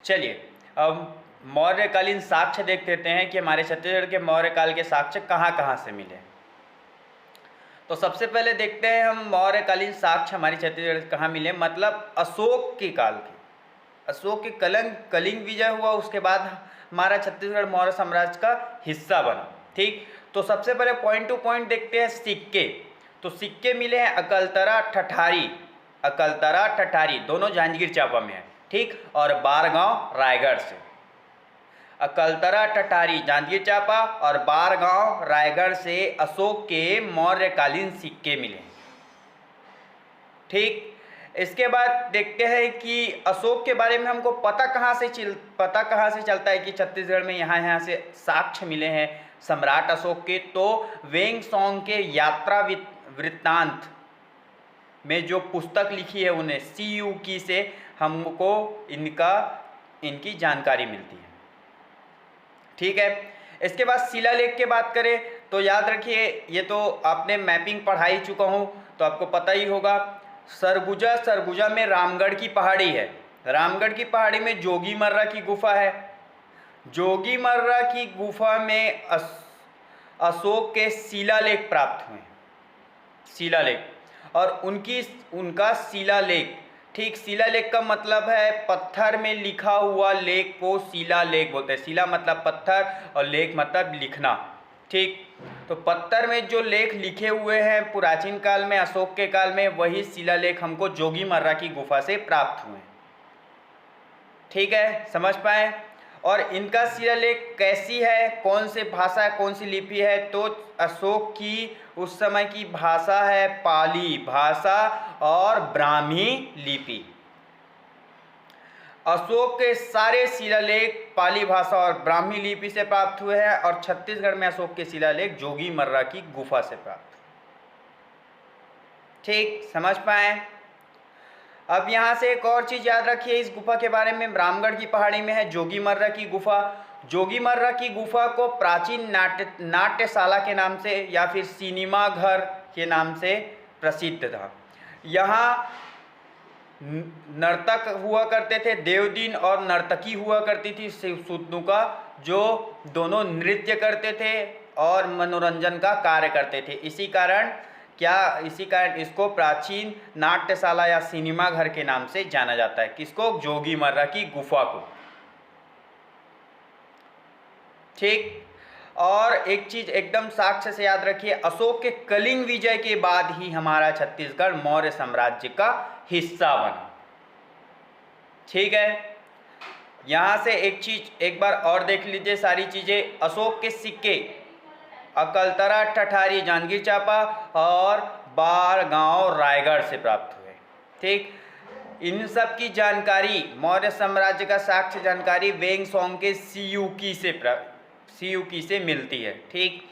चलिए अब मौर्यकालीन साक्ष्य देख लेते हैं कि हमारे छत्तीसगढ़ के मौर्यकाल के साक्ष्य कहाँ कहाँ से मिले। तो सबसे पहले देखते हैं हम मौर्यकालीन साक्ष्य हमारे छत्तीसगढ़ से कहाँ मिले, मतलब अशोक के काल के। अशोक के कलिंग विजय हुआ, उसके बाद हमारा छत्तीसगढ़ मौर्य साम्राज्य का हिस्सा बना। ठीक, तो सबसे पहले पॉइंट टू पॉइंट देखते हैं सिक्के। तो सिक्के मिले हैं अकलतरा ठठारी दोनों जांजगीर चांपा में है। ठीक, और बारगांव रायगढ़ से। अकलतरा ठठारी जांजगीर चांपा और बारगांव रायगढ़ से अशोक के मौर्यकालीन सिक्के मिले। ठीक, इसके बाद देखते हैं कि अशोक के बारे में हमको पता कहाँ से चलता है कि छत्तीसगढ़ में यहाँ से साक्ष्य मिले हैं सम्राट अशोक के। तो वेंगसोंग के यात्रा वृत्तांत में जो पुस्तक लिखी है उन्हें सीयूकी से हमको इनकी जानकारी मिलती है। ठीक है, इसके बाद शिलालेख की बात करें तो याद रखिए, ये तो आपने मैपिंग पढ़ा ही चुका हूँ तो आपको पता ही होगा। सरगुजा में रामगढ़ की पहाड़ी है। रामगढ़ की पहाड़ी में जोगी मर्रा की गुफा है। जोगी मर्रा की गुफा में अशोक के शिलालेख प्राप्त हुए। शिलालेख और उनका शिलालेख। ठीक, शिलालेख का मतलब है पत्थर में लिखा हुआ लेख को शिलालेख बोलते हैं। शिला मतलब पत्थर और लेख मतलब लिखना। ठीक, तो पत्थर में जो लेख लिखे हुए हैं प्राचीन काल में अशोक के काल में, वही शिलालेख हमको जोगी मर्रा की गुफा से प्राप्त हुए। ठीक है, समझ पाए। और इनका शिलालेख कैसी है, कौन से भाषा है, कौन सी लिपि है, तो अशोक की उस समय की भाषा है पाली भाषा और ब्राह्मी लिपि। अशोक के सारे शिलालेख पाली भाषा और ब्राह्मी लिपि से प्राप्त हुए हैं और छत्तीसगढ़ में अशोक के शिलालेख जोगी मर्रा की गुफा से प्राप्त। ठीक, समझ पाए। अब यहाँ से एक और चीज़ याद रखिए इस गुफा के बारे में। रामगढ़ की पहाड़ी में है जोगी मर्रा की गुफा। जोगी मर्रा की गुफा को प्राचीन नाट्यशाला के नाम से या फिर सिनेमा घर के नाम से प्रसिद्ध था। यहाँ नर्तक हुआ करते थे, देवदीन और नर्तकी हुआ करती थी सुतनुका, जो दोनों नृत्य करते थे और मनोरंजन का कार्य करते थे। इसी कारण इसको प्राचीन नाट्यशाला या सिनेमा घर के नाम से जाना जाता है। किसको? जोगी मर्रा की गुफा को। ठीक, और एक चीज एकदम साक्ष्य से याद रखिए, अशोक के कलिंग विजय के बाद ही हमारा छत्तीसगढ़ मौर्य साम्राज्य का हिस्सा बना। ठीक है, यहां से एक चीज एक बार और देख लीजिए सारी चीजें। अशोक के सिक्के अकलतरा ठठारी जांजगीर चांपा और बारगांव रायगढ़ से प्राप्त हुए। ठीक, इन सब की जानकारी मौर्य साम्राज्य का साक्ष्य जानकारी वेंगसोंग के सीयूकी से मिलती है। ठीक,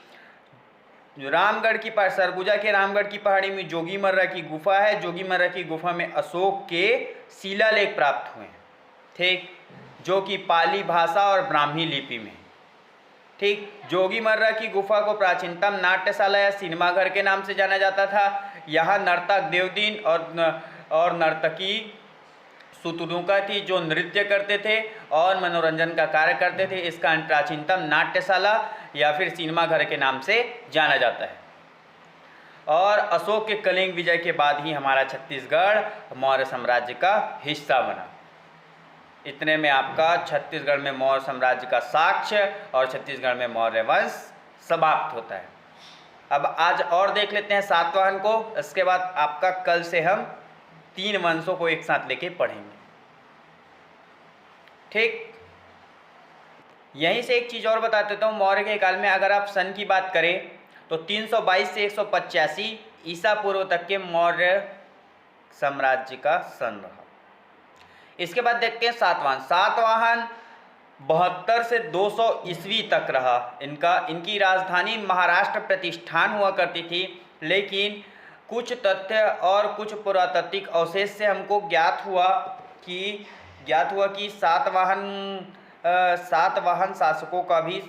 रामगढ़ की सरगुजा के रामगढ़ की पहाड़ी में जोगी मर्रा की गुफा है। जोगी मर्रा की गुफा में अशोक के शिलालेख प्राप्त हुए हैं। ठीक, जो कि पाली भाषा और ब्राह्मी लिपि में। ठीक, जोगी मर्रा की गुफा को प्राचीनतम नाट्यशाला या सिनेमा घर के नाम से जाना जाता था। यहाँ नर्तक देवदीन और नर्तकी सुतनुका थी जो नृत्य करते थे और मनोरंजन का कार्य करते थे। इसका प्राचीनतम नाट्यशाला या फिर सिनेमा घर के नाम से जाना जाता है। और अशोक के कलिंग विजय के बाद ही हमारा छत्तीसगढ़ मौर्य साम्राज्य का हिस्सा बना। इतने में आपका छत्तीसगढ़ में मौर्य साम्राज्य का साक्ष्य और छत्तीसगढ़ में मौर्य वंश समाप्त होता है। अब आज और देख लेते हैं सातवाहन को। इसके बाद आपका कल से हम 3 वंशों को एक साथ लेके पढ़ेंगे। ठीक, यहीं से एक चीज़ और बता देता हूँ। मौर्य के काल में अगर आप सन की बात करें तो 322 से 185 ईसा पूर्व तक के मौर्य साम्राज्य का सन रहा। इसके बाद देखते हैं सातवाहन 72 से 200 ईस्वी तक रहा। इनकी राजधानी महाराष्ट्र प्रतिष्ठान हुआ करती थी, लेकिन कुछ तथ्य और कुछ पुरातात्विक अवशेष से हमको ज्ञात हुआ कि सातवाहन शासकों का भी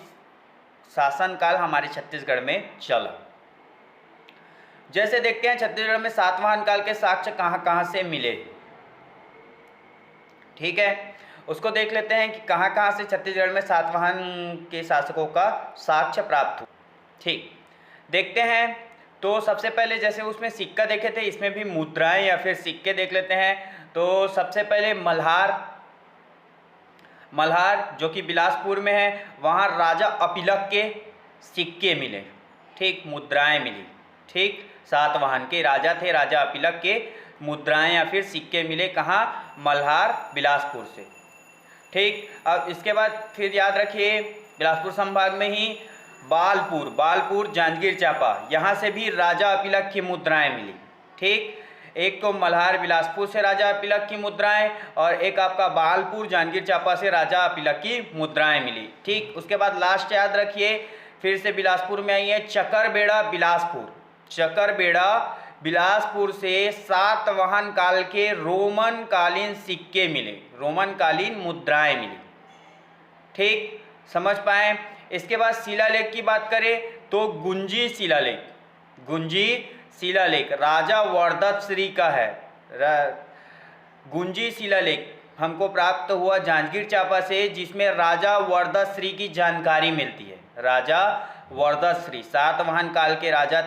शासनकाल हमारे छत्तीसगढ़ में चला। जैसे देखते हैं छत्तीसगढ़ में सातवाहन काल के साक्ष्य कहाँ कहाँ से मिले। ठीक है, उसको देख लेते हैं कि कहाँ कहाँ से छत्तीसगढ़ में सातवाहन के शासकों का साक्ष्य प्राप्त हुआ। ठीक, देखते हैं। तो सबसे पहले जैसे उसमें सिक्का देखे थे, इसमें भी मुद्राएं या फिर सिक्के देख लेते हैं। तो सबसे पहले मल्हार जो कि बिलासपुर में है, वहाँ राजा अपिलक के सिक्के मिले। ठीक, मुद्राएं मिली। ठीक, सातवाहन के राजा थे, राजा अपिलक के मुद्राएं या फिर सिक्के मिले कहाँ? मल्हार, बिलासपुर से। ठीक, अब इसके बाद फिर याद रखिए बिलासपुर संभाग में ही बालपुर जांजगीर चांपा, यहाँ से भी राजा अपिलक की मुद्राएं मिली। ठीक, एक तो मल्हार बिलासपुर से राजा अपिलक की मुद्राएं और एक आपका बालपुर जांजगीर चांपा से राजा अपिलक की मुद्राएं मिली। ठीक, उसके बाद लास्ट याद रखिए फिर से बिलासपुर में आई है चकरबेड़ा बिलासपुर से सातवाहन काल के रोमन कालीन सिक्के मिले, रोमन कालीन मुद्राएं मिली। ठीक, समझ पाए। इसके बाद शिलालेख की बात करें तो गुंजी शिलालेख राजा वर्दश्री का है। गुंजी शिलालेख हमको प्राप्त हुआ जांजगीर चांपा से, जिसमें राजा वर्दश्री की जानकारी मिलती है। राजा वर्दश्री सातवाहन काल के राजा थे।